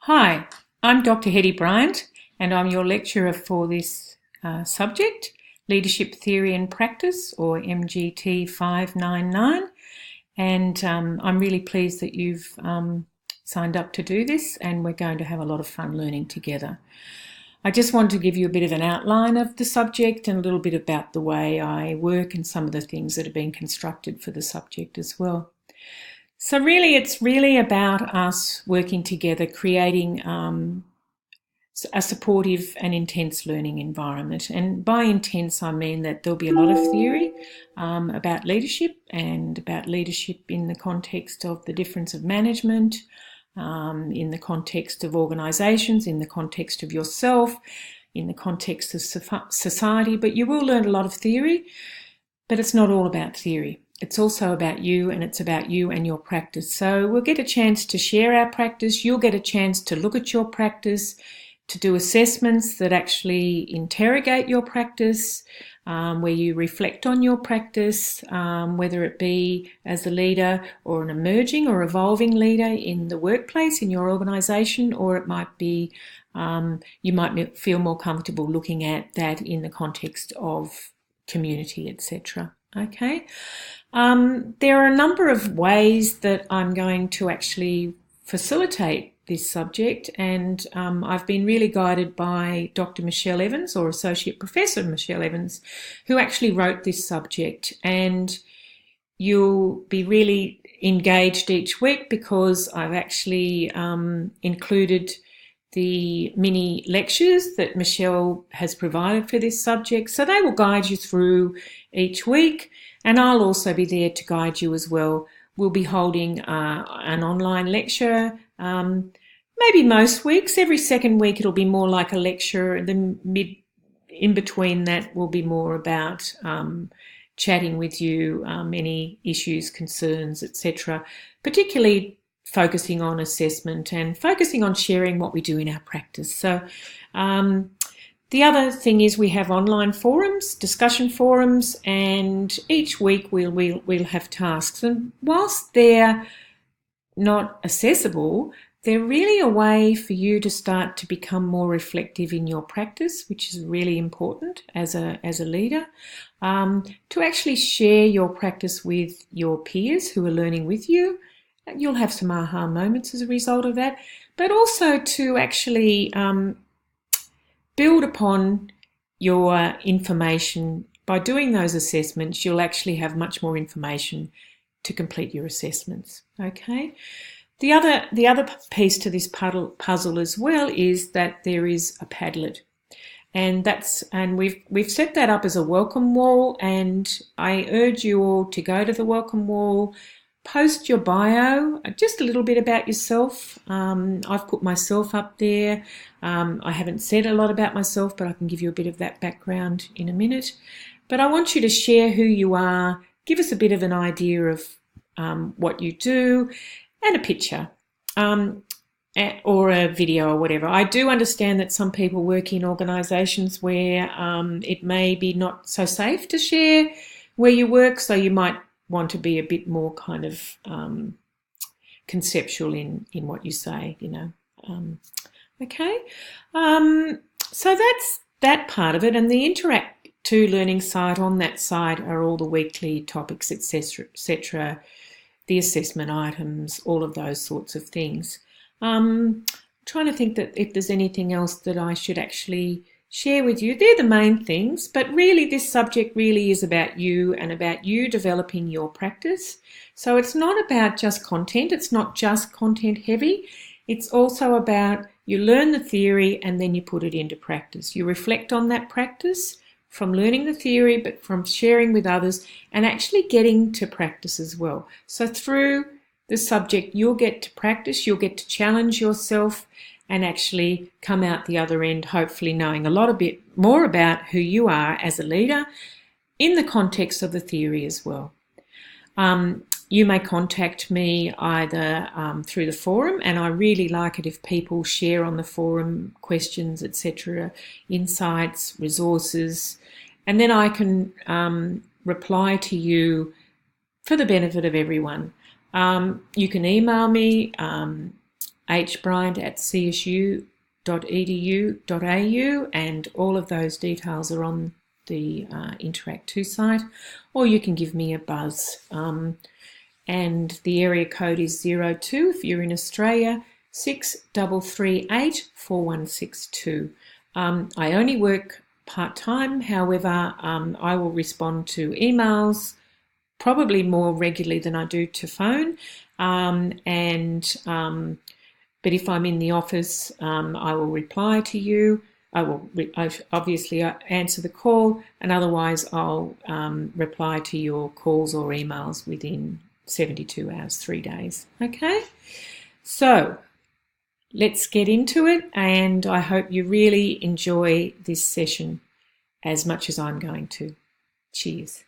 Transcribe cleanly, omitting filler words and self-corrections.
Hi, I'm Dr. Hetty Bryant and I'm your lecturer for this subject, Leadership Theory and Practice, or MGT599, and I'm really pleased that you've signed up to do this, and we're going to have a lot of fun learning together. I just want to give you a bit of an outline of the subject and a little bit about the way I work and some of the things that have been constructed for the subject as well. So really, it's really about us working together, creating a supportive and intense learning environment. And by intense, I mean that there'll be a lot of theory about leadership and about leadership in the context of the difference of management, in the context of organisations, in the context of yourself, in the context of society. But you will learn a lot of theory, but it's not all about theory. It's also about you, and it's about you and your practice. So we'll get a chance to share our practice. You'll get a chance to look at your practice, to do assessments that actually interrogate your practice, where you reflect on your practice, whether it be as a leader or an emerging or evolving leader in the workplace, in your organisation, or it might be you might feel more comfortable looking at that in the context of community, etc. Okay. There are a number of ways that I'm going to actually facilitate this subject, and I've been really guided by Dr. Michelle Evans, or Associate Professor Michelle Evans, who actually wrote this subject. And you'll be really engaged each week because I've actually included the mini lectures that Michelle has provided for this subject. So they will guide you through each week, and I'll also be there to guide you as well. We'll be holding an online lecture, maybe most weeks. Every second week it'll be more like a lecture. In between that will be more about chatting with you, any issues, concerns, etc., particularly focusing on assessment and focusing on sharing what we do in our practice. So the other thing is we have online forums, discussion forums, and each week we'll have tasks. And whilst they're not accessible, they're really a way for you to start to become more reflective in your practice, which is really important as a leader, to actually share your practice with your peers who are learning with you. You'll have some aha moments as a result of that, but also to actually build upon your information. By doing those assessments, you'll actually have much more information to complete your assessments. Okay. The other piece to this puzzle as well is that there is a Padlet, and we've set that up as a welcome wall. And I urge you all to go to the welcome wall. Post your bio, just a little bit about yourself. I've put myself up there. I haven't said a lot about myself, but I can give you a bit of that background in a minute. But I want you to share who you are, give us a bit of an idea of what you do, and a picture or a video or whatever. I do understand that some people work in organisations where it may be not so safe to share where you work, so you might want to be a bit more kind of conceptual in what you say, you know. Okay, so that's that part of it. And the Interact 2 learning site, on that site are all the weekly topics, etc., the assessment items, all of those sorts of things. Trying to think that if there's anything else that I should actually share with you. They're the main things, but really this subject really is about you and about you developing your practice. So it's not about just content. It's not just content heavy. It's also about you learn the theory and then you put it into practice. You reflect on that practice from learning the theory, but from sharing with others and actually getting to practice as well. So through the subject, you'll get to practice, you'll get to challenge yourself, and actually come out the other end, hopefully knowing a bit more about who you are as a leader in the context of the theory as well. You may contact me either through the forum, and I really like it if people share on the forum questions, etc., insights, resources, and then I can reply to you for the benefit of everyone. You can email me hbryant@csu.edu.au, and all of those details are on the Interact2 site, or you can give me a buzz. And the area code is 02 if you're in Australia, 6338 4162. I only work part-time, however, I will respond to emails probably more regularly than I do to phone, but if I'm in the office, I will reply to you. I will obviously answer the call, and otherwise I'll reply to your calls or emails within 72 hours, 3 days. Okay, so let's get into it, and I hope you really enjoy this session as much as I'm going to. Cheers.